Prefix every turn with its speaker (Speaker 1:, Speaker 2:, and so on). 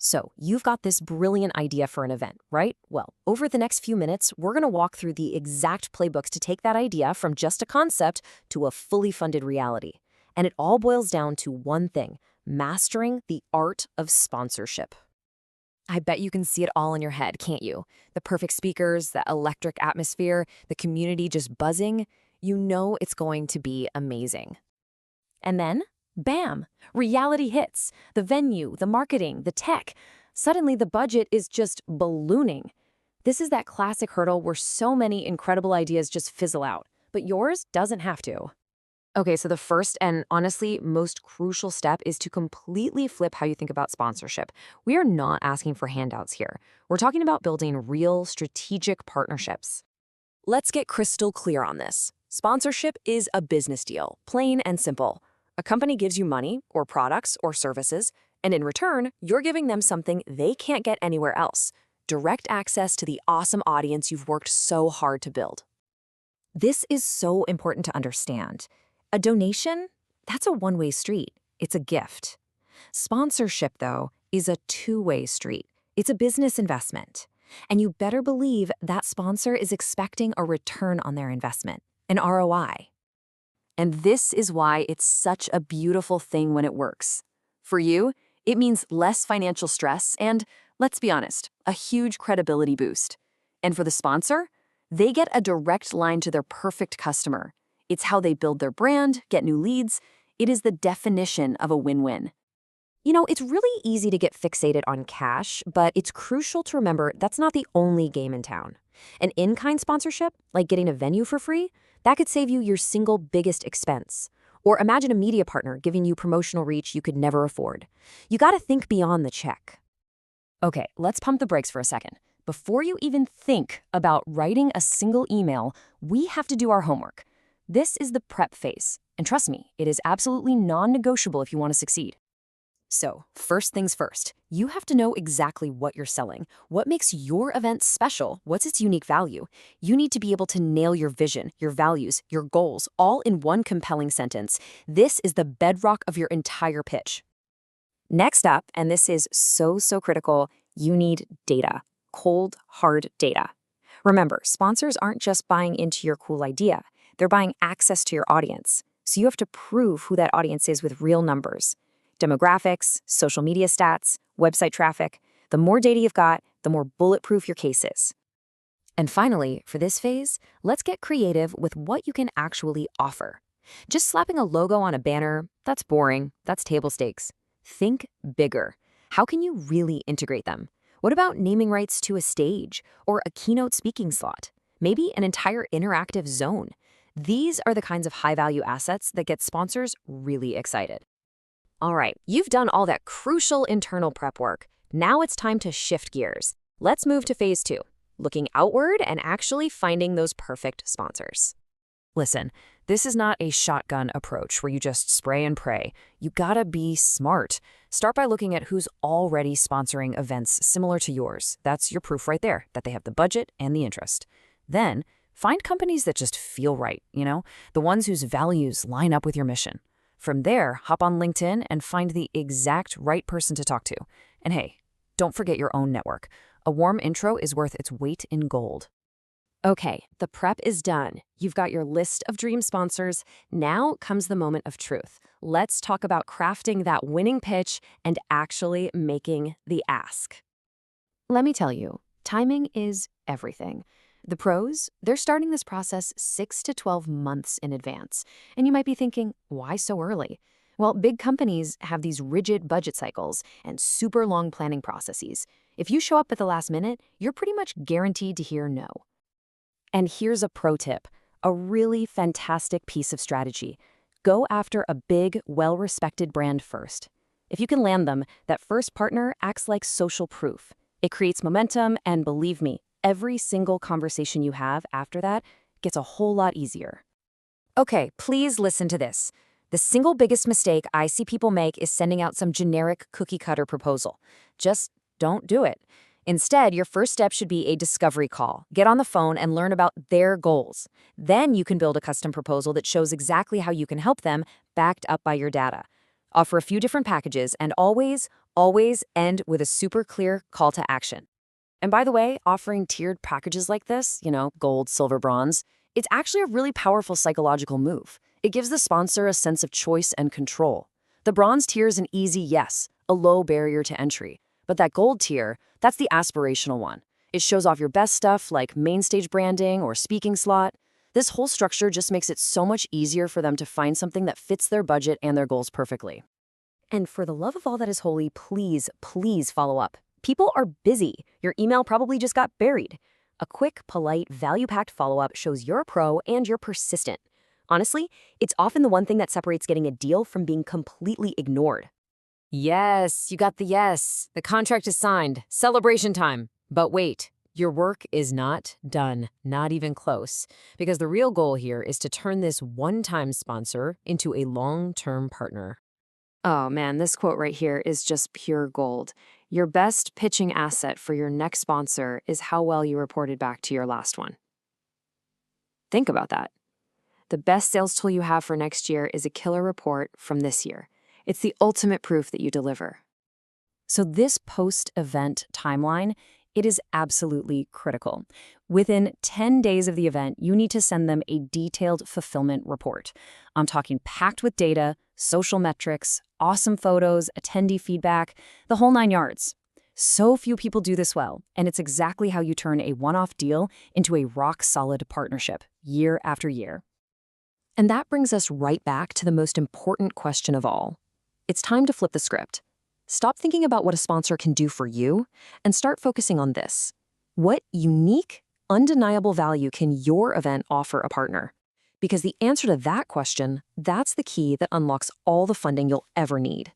Speaker 1: So, you've got this brilliant idea for an event, right? Well, over the next few minutes, we're going to walk through the exact playbooks to take that idea from just a concept to a fully funded reality. And it all boils down to one thing: mastering the art of sponsorship. I bet you can see it all in your head, can't you? The perfect speakers, the electric atmosphere, the community just buzzing. You know it's going to be amazing. And then, bam, reality hits. The venue, the marketing, the tech. Suddenly, the budget is just ballooning. This is that classic hurdle where so many incredible ideas just fizzle out, but yours doesn't have to. Okay, so the first and honestly most crucial step is to completely flip how you think about sponsorship. We are not asking for handouts here. We're talking about building real strategic partnerships. Let's get crystal clear on this. Sponsorship is a business deal, plain and simple. A company gives you money or products or services, and in return, you're giving them something they can't get anywhere else: direct access to the awesome audience you've worked so hard to build. This is so important to understand. A donation, that's a one-way street. It's a gift. Sponsorship, though, is a two-way street. It's a business investment. And you better believe that sponsor is expecting a return on their investment, an ROI. And this is why it's such a beautiful thing when it works. For you, it means less financial stress and, let's be honest, a huge credibility boost. And for the sponsor, they get a direct line to their perfect customer. It's how they build their brand, get new leads. It is the definition of a win-win. You know, it's really easy to get fixated on cash, but it's crucial to remember that's not the only game in town. An in-kind sponsorship, like getting a venue for free, that could save you your single biggest expense. Or imagine a media partner giving you promotional reach you could never afford. You gotta think beyond the check. Okay, let's pump the brakes for a second. Before you even think about writing a single email, we have to do our homework. This is the prep phase, and trust me, it is absolutely non-negotiable if you want to succeed. So, first things first, you have to know exactly what you're selling. What makes your event special? What's its unique value? You need to be able to nail your vision, your values, your goals, all in one compelling sentence. This is the bedrock of your entire pitch. Next up, and this is so critical, you need data. Cold, hard data. Remember, sponsors aren't just buying into your cool idea. They're buying access to your audience. So you have to prove who that audience is with real numbers. Demographics, social media stats, website traffic. The more data you've got, the more bulletproof your case is. And finally, for this phase, let's get creative with what you can actually offer. Just slapping a logo on a banner, that's boring, that's table stakes. Think bigger. How can you really integrate them? What about naming rights to a stage or a keynote speaking slot? Maybe an entire interactive zone. These are the kinds of high-value assets that get sponsors really excited. All right, you've done all that crucial internal prep work. Now it's time to shift gears. Let's move to phase 2, looking outward and actually finding those perfect sponsors. Listen, this is not a shotgun approach where you just spray and pray. You gotta be smart. Start by looking at who's already sponsoring events similar to yours. That's your proof right there, that they have the budget and the interest. Then, find companies that just feel right, the ones whose values line up with your mission. From there, hop on LinkedIn and find the exact right person to talk to. And hey, don't forget your own network. A warm intro is worth its weight in gold. Okay, the prep is done. You've got your list of dream sponsors. Now comes the moment of truth. Let's talk about crafting that winning pitch and actually making the ask. Let me tell you, timing is everything. The pros, they're starting this process 6 to 12 months in advance. And you might be thinking, why so early? Well, big companies have these rigid budget cycles and super long planning processes. If you show up at the last minute, you're pretty much guaranteed to hear no. And here's a pro tip, a really fantastic piece of strategy. Go after a big, well-respected brand first. If you can land them, that first partner acts like social proof. It creates momentum, and believe me, every single conversation you have after that gets a whole lot easier. Okay, please listen to this. The single biggest mistake I see people make is sending out some generic cookie-cutter proposal. Just don't do it. Instead, your first step should be a discovery call. Get on the phone and learn about their goals. Then you can build a custom proposal that shows exactly how you can help them, backed up by your data. Offer a few different packages and always, Always end with a super clear call to action. And by the way, offering tiered packages like this, gold, silver, bronze, it's actually a really powerful psychological move. It gives the sponsor a sense of choice and control. The bronze tier is an easy yes, a low barrier to entry. But that gold tier, that's the aspirational one. It shows off your best stuff like main stage branding or speaking slot. This whole structure just makes it so much easier for them to find something that fits their budget and their goals perfectly. And for the love of all that is holy, please, please follow up. People are busy. Your email probably just got buried. A quick, polite, value-packed follow-up shows you're a pro and you're persistent. Honestly, it's often the one thing that separates getting a deal from being completely ignored. Yes, you got the yes. The contract is signed. Celebration time. But wait, your work is not done, not even close, because the real goal here is to turn this one-time sponsor into a long-term partner. Oh man, this quote right here is just pure gold. Your best pitching asset for your next sponsor is how well you reported back to your last one. Think about that. The best sales tool you have for next year is a killer report from this year. It's the ultimate proof that you deliver. So this post-event timeline, it is absolutely critical. Within 10 days of the event, you need to send them a detailed fulfillment report. I'm talking packed with data, social metrics, awesome photos, attendee feedback, the whole 9 yards. So few people do this well, and it's exactly how you turn a one-off deal into a rock-solid partnership, year after year. And that brings us right back to the most important question of all. It's time to flip the script. Stop thinking about what a sponsor can do for you and start focusing on this. What unique, undeniable value can your event offer a partner? Because the answer to that question, that's the key that unlocks all the funding you'll ever need.